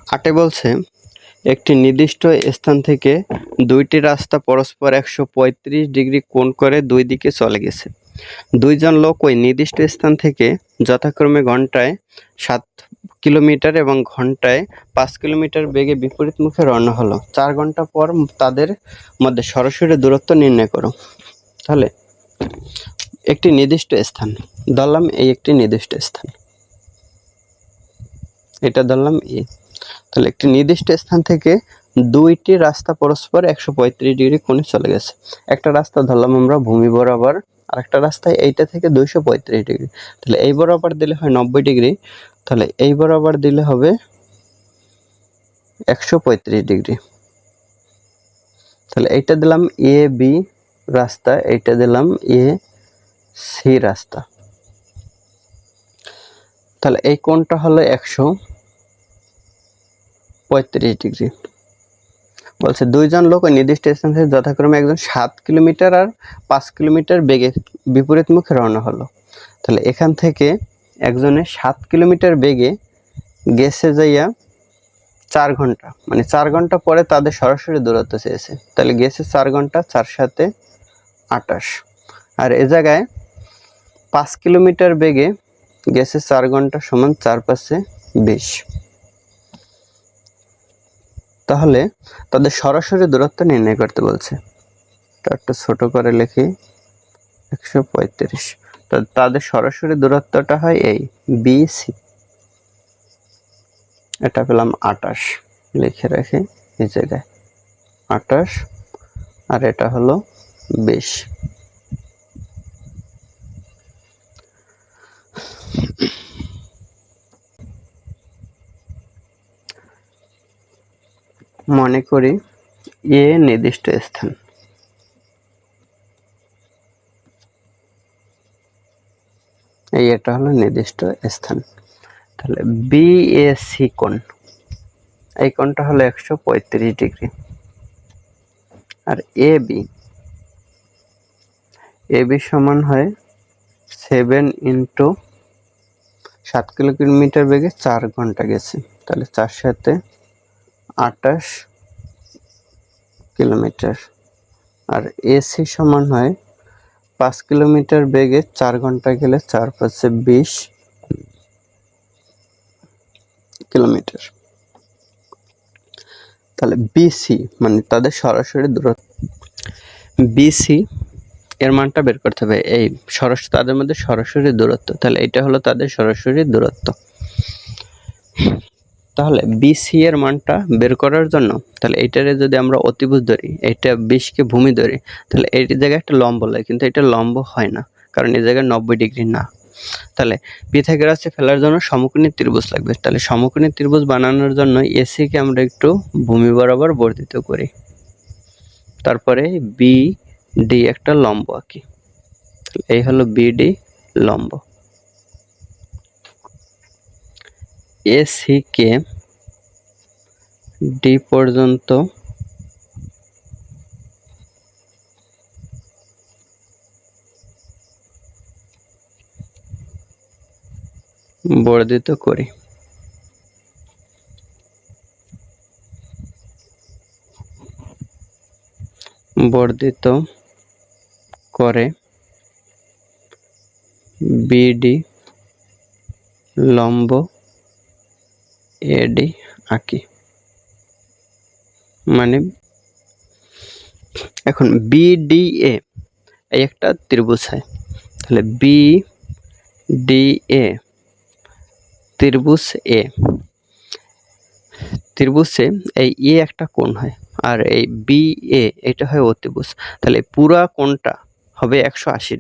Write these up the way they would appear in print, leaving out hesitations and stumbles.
8 বলছে একটি নির্দিষ্ট স্থান থেকে দুইটি রাস্তা পরস্পর 135 ডিগ্রি কোণ করে দুই দিকে চলে গেছে। দুইজন লোক ওই নির্দিষ্ট স্থান থেকে যথাক্রমে ঘন্টায় 7 কিলোমিটার এবং ঘন্টায় 5 কিলোমিটার বেগে বিপরীত মুখে রওনা হলো। 4 ঘন্টা পর তাদের মধ্যে সরাসরি দূরত্ব নির্ণয় করো। তাহলে একটি নির্দিষ্ট স্থান ধরলাম, এই একটি নির্দিষ্ট স্থান, এটা ধরলাম এ। তাহলে একটি নির্দিষ্ট স্থান থেকে দুইটি রাস্তা পরস্পর 135 ডিগ্রি কোণে চলে গেছে। একটা রাস্তা ধরলাম আমরা ভূমি বরাবর, আর একটা রাস্তায় এইটা থেকে 235 ডিগ্রি। তাহলে এই বরাবর দিলে হয় 90 ডিগ্রি, তাহলে এই বরাবর দিলে হবে 135 ডিগ্রি। তাহলে এইটা দিলাম এ বি রাস্তা, এইটা দিলাম এ সি রাস্তা। তাহলে এই কোণটা হলো 135 ডিগ্রি। বলছে দুইজন লোক ওই নির্দিষ্ট স্থান থেকে যথাক্রমে একজন 7 কিলোমিটার আর 5 কিলোমিটার বেগে বিপরীত মুখে রওনা হলো। তাহলে এখান থেকে একজনের 7 কিলোমিটার বেগে গেছে যাইয়া 4 ঘন্টা, মানে 4 ঘন্টা পরে তাদের সরাসরি দূরত্ব চেয়েছে। তাহলে গেছে 4 ঘন্টা, 4 সাথে 28, আর এ জায়গায় 5 কিলোমিটার বেগে গেছে 4 ঘন্টা সমান 4 5 20। তাহলে তাদের সরাসরি দূরত্ব নির্ণয় করতে বলছে। একটু ছোট করে লিখি 135। তাদের সরাসরি দূরত্বটা হয় এই বিসি, এটা পেলাম 28, লিখে রাখি এই জায়গায় 28, আর এটা হলো 20। মনে করি এ নির্দিষ্ট স্থান, এই এটা হলো নির্দিষ্ট স্থান। তাহলে বিএসি কোণ, এই কোণটা হলো 135 ডিগ্রি, আর এবি সমান হয় 7 ইন্টু 7 কিলোমিটার বেগে 4 ঘন্টা গেছে, তাহলে 4 সাথে 28 কিলোমিটার, আর এসি সমান হয় 5 কিলোমিটার বেগে 4 ঘন্টা গেলে 4 5 20 কিলোমিটার। তাহলে বিসি মানে তাদের সরাসরি দূরত্ব, বিসি এর মানটা বের করতে হবে, এই সরাসরি তাদের মধ্যে সরাসরি দূরত্ব। তাহলে এটা হলো তাদের সরাসরি দূরত্ব। তাহলে বিসি এর মানটা বের করার জন্য তাহলে এইটারে যদি আমরা অতিভুজ ধরি, এটা 20কে ভূমি ধরি, তাহলে এই জায়গায় একটা লম্ব লাগে, কিন্তু এটা লম্ব হয় না, কারণ এই জায়গায় 90 ডিগ্রি না। তাহলে পিথাগোরাসে ফেলার জন্য সমকোণী ত্রিভুজ লাগবে। তাহলে সমকোণী ত্রিভুজ বানানোর জন্য এসি কে আমরা একটু ভূমি বরাবর বর্ধিত করি, তারপরে বিডি একটা লম্ব আঁকি। এই হলো বিডি লম্ব। এসি কে ডি পর্যন্ত বর্ধিত করি। বর্ধিত করে বিডি লম্ব এডি আঁকি। মানে এখন বিডিএ এই একটা ত্রিভুজ হয়, তাহলে বিডিএ ত্রিভুজ এ, ত্রিভুজে এই এ একটা কোণ হয়, আর এই বিএ এটা হয় অতিভুজ। তাহলে পুরা কোণটা হবে 180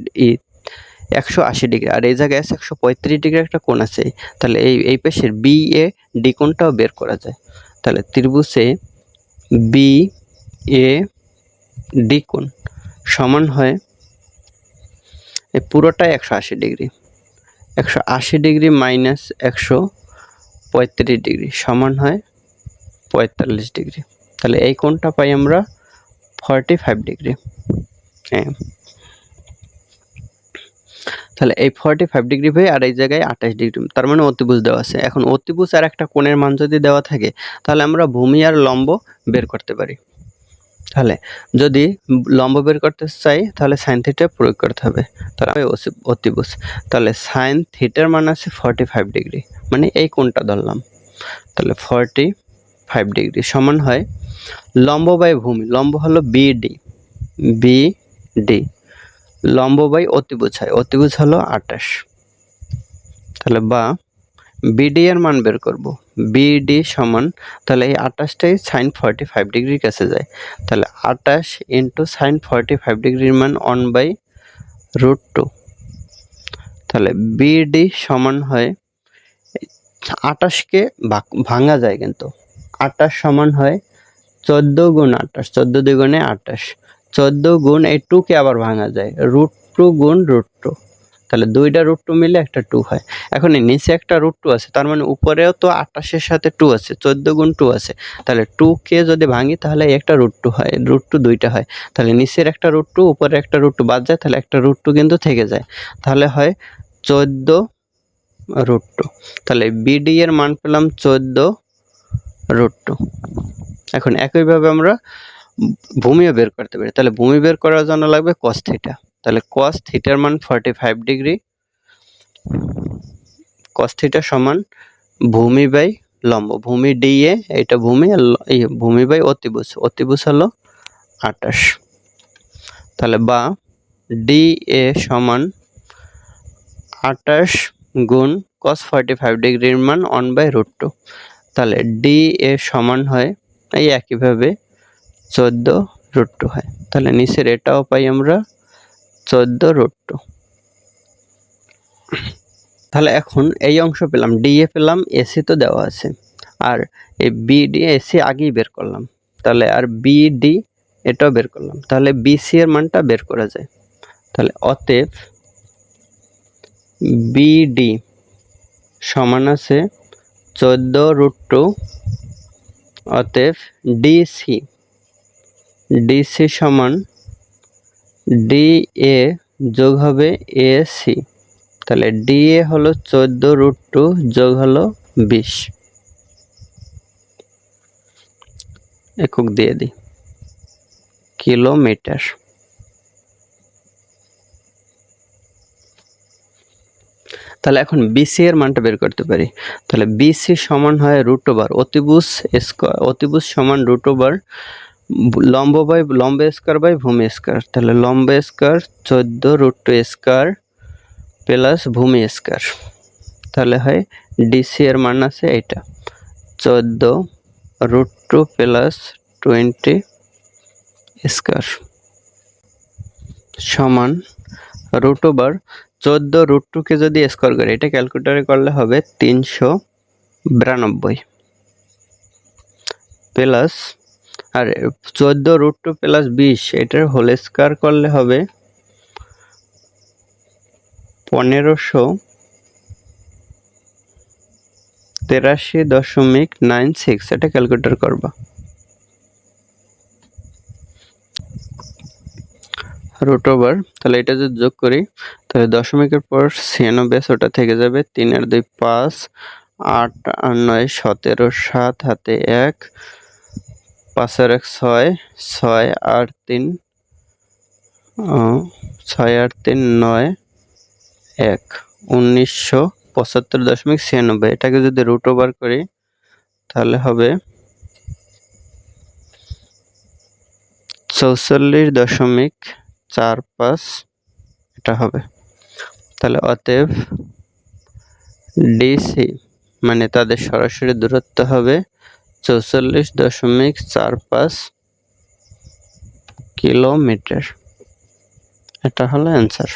ডিগ্রি, আর এই জায়গায় আছে 135 ডিগ্রি একটা কোণ আছে। তাহলে এই পাশের বিএ ডি কোণটাও বের করা যায়। তাহলে ত্রিভুজে বিএ ডি কোণ সমান হয় এই পুরোটাই 180 ডিগ্রি, 180 ডিগ্রি মাইনাস 135 ডিগ্রি সমান হয় 45 ডিগ্রি। তাহলে এই কোণটা পাই আমরা 45 ডিগ্রি। হ্যাঁ, তাহলে এই 45 ডিগ্রি ভাই আর এই জায়গায় 28 ডিগ্রি, তার মানে অতিভুজ দেওয়া আছে। এখন অতিভুজ আর একটা কোণের মান যদি দেওয়া থাকে তাহলে আমরা ভূমি আর লম্ব বের করতে পারি। তাহলে যদি লম্ব বের করতে চাই তাহলে সাইন থিটা প্রয়োগ করতে হবে, তাহলে অতিভুজ। তাহলে সাইন থিটার মান আছে 45 ডিগ্রি, মানে এই কোণটা ধরলাম। তাহলে 45 ডিগ্রি সমান হয় লম্ব বাই ভূমি, লম্ব হলো বিডি, বিডি লম্ব বাই অতিভুজ হয়, অতিভুজ হলো 28। তাহলে বা বিডি এর মান বের করব, বিডি সমান, তাহলে এই 28টাই সাইন 45 ডিগ্রির কাছে যায়। তাহলে 28 ইন্টু সাইন 45 ডিগ্রির মান 1/√2। তাহলে বিডি সমান হয়, 28কে ভাঙা যায় কিন্তু 28 সমান হয় 14 গুণ 28, 14 দ্বিগুণে 28, 14 গুণ এই 2 কে আবার ভাঙা যায় √2 গুণ √2। তাহলে দুইটা √2 মিলে একটা 2 হয়। এখন এই নিচে একটা √2 আছে, তার মানে উপরেও তো 28 এর সাথে 2 আছে, 14 গুণ 2 আছে। তাহলে 2 কে যদি ভাঙি তাহলে একটা √2 হয়, √2 দুইটা হয়। তাহলে নিচের একটা √2 উপরে একটা √2 বাদ যায়, তাহলে একটা √2 কিন্তু থেকে যায়। তাহলে হয় 14√2। তাহলে বিডি এর মান পেলাম 14√2। এখন একইভাবে আমরা ভূমিও বের করতে পারি। তাহলে ভূমি বের করার জন্য লাগবে cos থিটা। তাহলে cos থিটার মান 45 ডিগ্রি, cos থিটা সমান ভূমি বাই লম্ব, ভূমি ডিএ, এটা ভূমি, এই ভূমি বাই অতিভুজ, অতিভুজ হলো 28। তাহলে বা ডিএ সমান 28 গুণ cos 45 ডিগ্রির মান 1/√2। তাহলে ডিএ সমান হয় এই একইভাবে 14√2 হয়। তাহলে নিচের এটাও পাই আমরা 14√2। তাহলে এখন এই অংশ পেলাম, ডিএ পেলাম, এসি তো দেওয়া আছে, আর এই বিডি এসি আগেই বের করলাম, তাহলে আর বিডি এটাও বের করলাম, তাহলে বিসি এর মানটা বের করা যায়। তাহলে অতএব বিডি সমান আছে 14√2, অতএব ডিসি, ডিসি সমান ডিএ যোগ হবে এসি। তাহলে ডিএ হলো 14√2 যোগ হলো 20। একক দিয়ে দিই, কিলোমিটার। তাহলে এখন বিসি এর মানটা বের করতে পারি। তাহলে বিসি সমান হয় √ওভার অতিভুজ স্কয়ার, অতিভুজ সমান √ওভার লম্ব বাই লম্ব স্কয়ার বাই ভূমি স্কয়ার। তাহলে লম্ব স্কয়ার 14√2 স্কয়ার প্লাস ভূমি স্কয়ার। তাহলে হয় ডিসি এর মান আছে এটা 14√2 প্লাস 20 স্কয়ার সমান √ওভার 14√2 কে যদি স্কয়ার করি, এটা ক্যালকুলেটরে করলে হবে 392 প্লাস, আর 14√2 প্লাস 20 এটার হোল স্কয়ার করলে হবে 1583.96। এটা ক্যালকুলেটর করবা, √ওভার, তাহলে এটা যদি যোগ করি তাহলে দশমিকের পর 96 ওটা থেকে যাবে, 3 আর 2 5, 8 আর 9 17, 7 হাতে 1, 5 আর 1 6, 6 আর 3 6 আর 3 9, 1 1975.96। এটাকে যদি √ওভার করি তাহলে হবে 44.45 এটা হবে। তাহলে অতএব ডিসি মানে তাদের সরাসরি দূরত্ব হবে 44.45 কিলোমিটার। এটা হলো অ্যান্সার।